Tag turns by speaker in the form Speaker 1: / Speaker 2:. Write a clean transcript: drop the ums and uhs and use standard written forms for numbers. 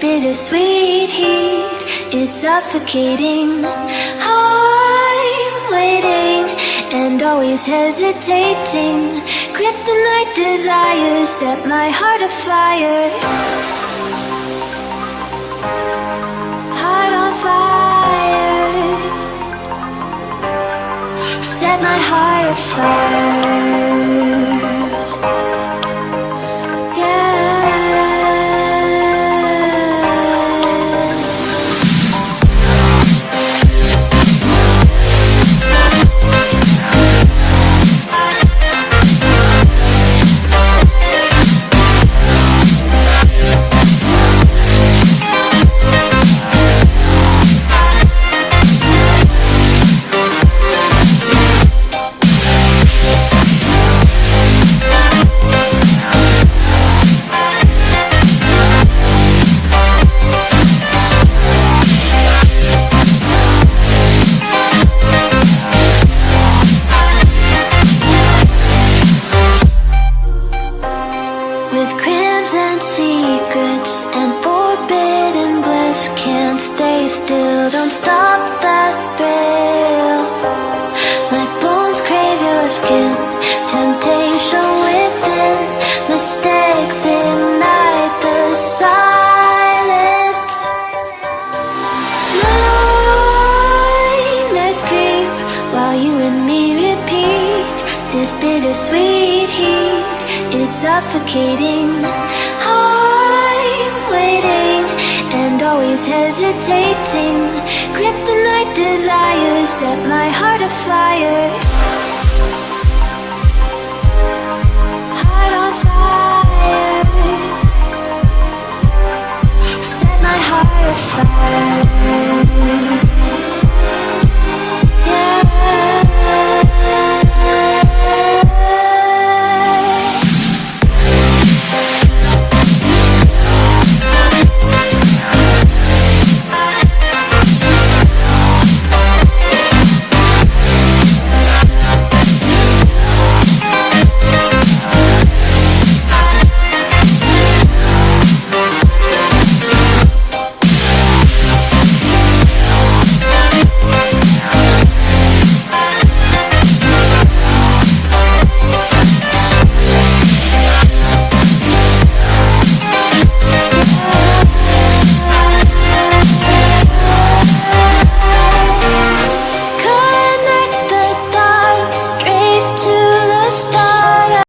Speaker 1: bittersweet heat is suffocating. I'm waiting and always hesitating. Kryptonite desires set my heart afire. Heart on fire. Set my heart afire. Don't stop that thrill. My bones crave your skin. Temptation within. Mistakes ignite the silence. Nightmares creep while you and me repeat. This bittersweet heat is suffocating. I'm waiting and always hesitating. Kryptonite desires set my heart afire. Heart on fire.